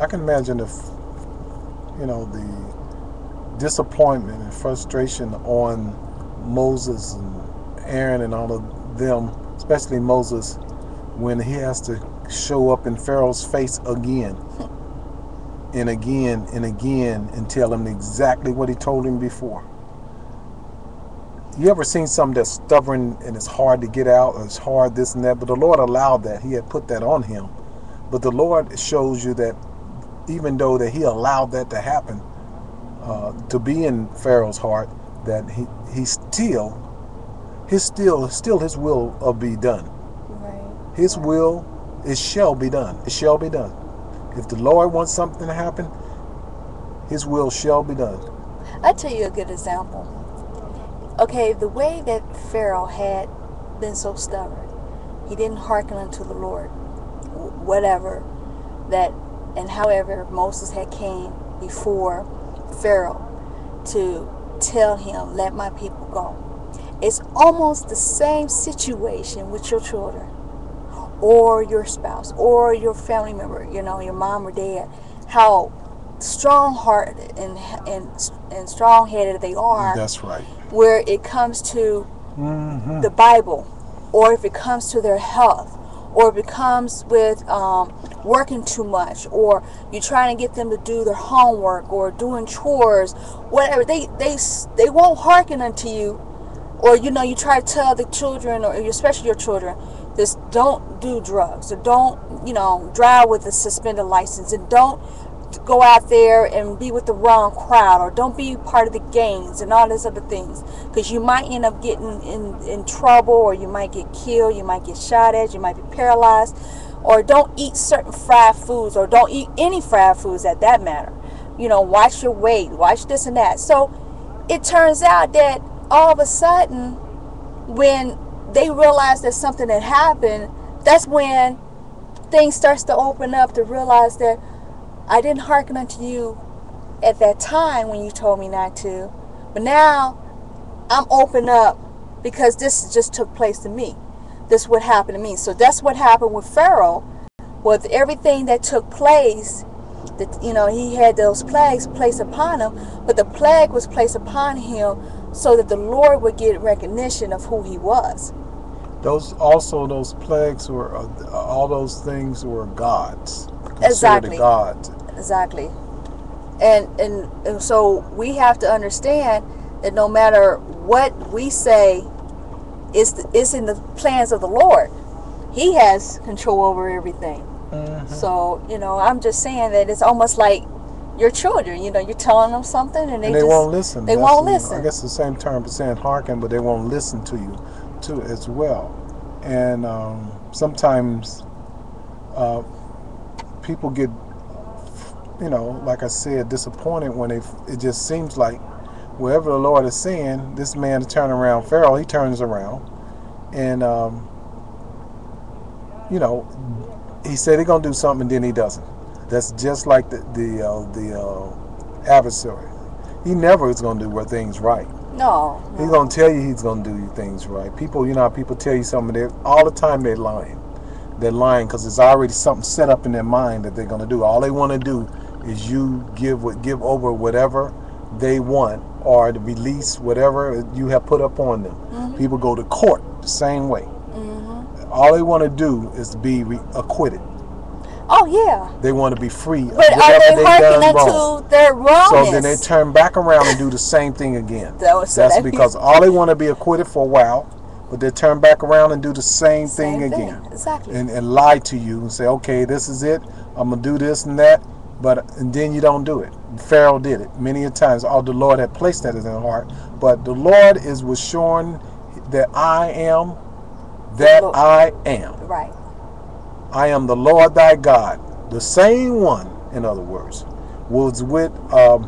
I can imagine if, the disappointment and frustration on Moses and Aaron and all of them, especially Moses, when he has to show up in Pharaoh's face again and again and again and tell him exactly what he told him before. You ever seen something that's stubborn and it's hard to get out, or it's hard this and that, but the Lord allowed that. He had put that on him. But the Lord shows you that even though that he allowed that to happen, to be in Pharaoh's heart, that his will be done. Right. His will, it shall be done. It shall be done. If the Lord wants something to happen, his will shall be done. I'll tell you a good example. Okay, the way that Pharaoh had been so stubborn, he didn't hearken unto the Lord, whatever that, and however Moses had came before Pharaoh to tell him, let my people go. It's almost the same situation with your children or your spouse or your family member, your mom or dad, how strong-hearted and strong-headed they are. That's right. Where it comes to the Bible, or if it comes to their health, or if it comes with working too much, or you're trying to get them to do their homework or doing chores, whatever, they won't hearken unto you. Or you try to tell the children, or especially your children, just don't do drugs, or don't drive with a suspended license, and don't go out there and be with the wrong crowd, or don't be part of the gangs and all these other things, because you might end up getting in trouble, or you might get killed, you might get shot at, you might be paralyzed. Or don't eat certain fried foods, or don't eat any fried foods at that matter. Watch your weight, watch this and that. So it turns out that all of a sudden, when they realize that something had happened, that's when things starts to open up to realize that I didn't hearken unto you at that time when you told me not to, but now I'm open up because this just took place to me. This would happen to me. So that's what happened with Pharaoh. With everything that took place, that he had those plagues placed upon him, but the plague was placed upon him so that the Lord would get recognition of who he was. Those plagues were, all those things were gods. Exactly. Gods. Exactly. And so we have to understand that no matter what we say is in the plans of the Lord, he has control over everything. Mm-hmm. So, I'm just saying that it's almost like your children, you're telling them something and they won't listen. They won't listen. I guess the same term for saying hearken, but they won't listen to you too as well. And sometimes people get, like I said, disappointed when it just seems like wherever the Lord is saying, this man to turn around Pharaoh, he turns around. And, he said he's going to do something and then he doesn't. That's just like the adversary. He never is going to do things right. No. He's going to tell you he's going to do things right. People, how people tell you something, all the time they're lying. They're lying because there's already something set up in their mind that they're going to do. All they want to do is you give over whatever they want, or to release whatever you have put up on them. Mm-hmm. People go to court the same way. Mm-hmm. All they want to do is to be acquitted. Oh, yeah. They want to be free. But are they hearkening to their wrongness? So then they turn back around and do the same thing again. That's because all they want to be acquitted for a while, but they turn back around and do the same thing again. Exactly. And lie to you and say, okay, this is it. I'm going to do this and that. And then you don't do it. Pharaoh did it many a times. All the Lord had placed that in their heart. But the Lord was showing that I am that I am. Right. I am the Lord thy God. The same one, in other words, was with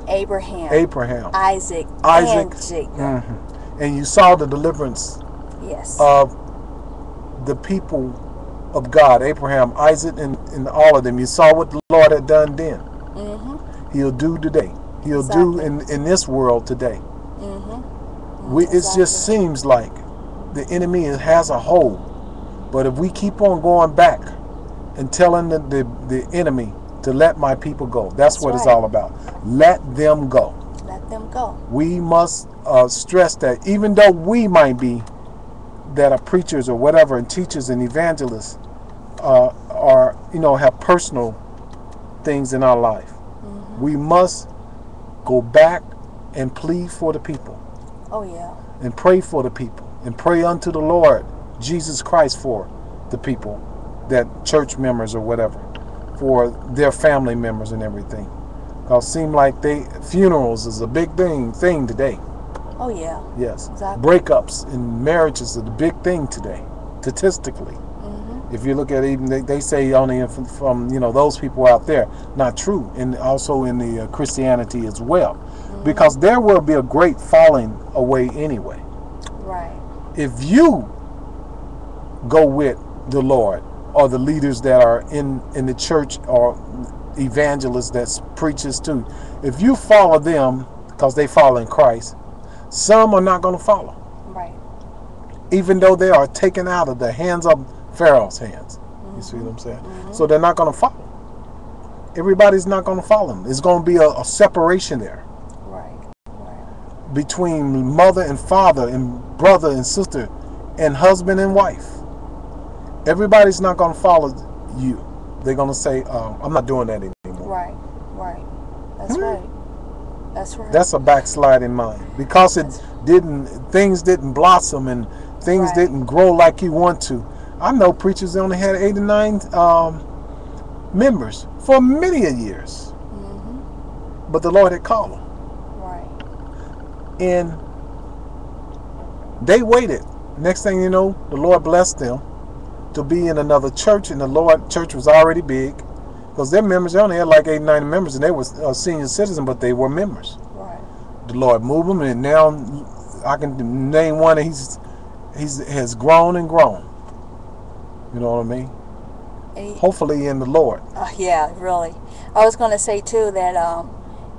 Abraham, Isaac, and Jacob. Mm-hmm. And you saw the deliverance of the people of God, Abraham, Isaac, and all of them. You saw what the Lord had done then. Mm-hmm. He'll do today. He'll do in this world today. Mm-hmm. It just seems like the enemy has a hold. But if we keep on going back and telling the enemy to let my people go. That's what it's right. all about. Let them go. Let them go. We must stress that even though we might be that are preachers or whatever and teachers and evangelists are have personal things in our life, we must go back and plead for the people. Oh yeah. And pray for the people and pray unto the Lord Jesus Christ for the people, that church members or whatever, for their family members and everything. Because it seems like funerals is a big thing today. Oh yeah. Yes. Exactly. Breakups and marriages are the big thing today, statistically. If you look at even they say only from those people out there, not true, and also in the Christianity as well, because there will be a great falling away anyway. Right. If you go with the Lord or the leaders that are in the church or evangelists that preaches too, if you follow them because they follow in Christ, some are not going to follow. Right. Even though they are taken out of the hands of Pharaoh's hands. You see what I'm saying? So they're not going to follow. Everybody's not going to follow them. There's going to be a separation there. Right. Between mother and father and brother and sister and husband and wife. Everybody's not going to follow you. They're going to say, I'm not doing that anymore. Right. That's right. That's right. That's a backsliding mind. Because things didn't blossom and things didn't grow like you want to. I know preachers only had 8 or 9 members for many years. But the Lord had called them. Right. And they waited. Next thing you know, the Lord blessed them to be in another church, and the church was already big. Because their members, they only had like 8 or 9 members, and they were senior citizens, but they were members. Right. The Lord moved them, and now I can name one that has grown and grown. You know what I mean? Hopefully in the Lord. Yeah, really. I was going to say too that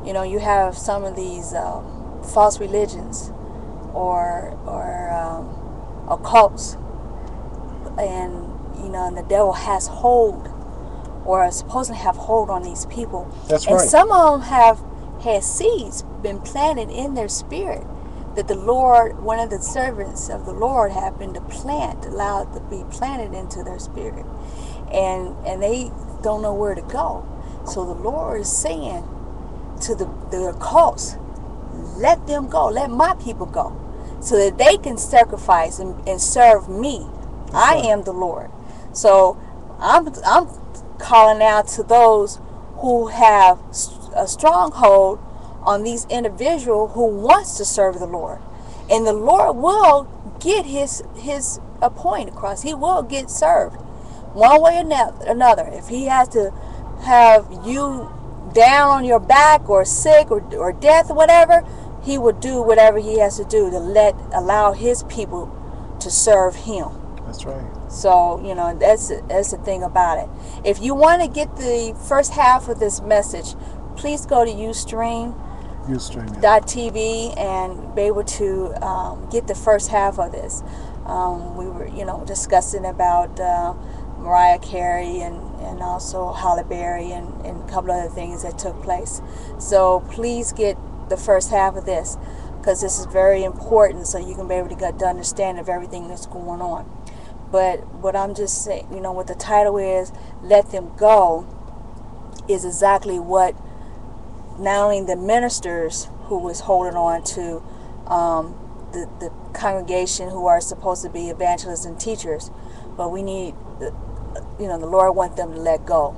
you have some of these false religions or occults, and and the devil has hold, or is supposed to have hold on these people. That's and right. Some of them have had seeds been planted in their spirit that the Lord, one of the servants of the Lord, happened to plant, allowed to be planted into their spirit, and they don't know where to go. So the Lord is saying to the occults, let them go, let my people go, so that they can sacrifice and serve me. I am the Lord. So I'm calling out to those who have a stronghold on these individuals who wants to serve the Lord, and the Lord will get his point across. He will get served one way or another. If he has to have you down on your back or sick or death or whatever, he will do whatever he has to do to allow his people to serve him. That's right. So that's the thing about it. If you want to get the first half of this message, please go to Ustream.tv and be able to get the first half of this. We were discussing about Mariah Carey and also Halle Berry and a couple other things that took place. So please get the first half of this, because this is very important, so you can be able to get the understanding of everything that's going on. But what I'm just saying, what the title is, Let Them Go, is exactly what not only the ministers who was holding on to the congregation who are supposed to be evangelists and teachers, but we need, the Lord wants them to let go.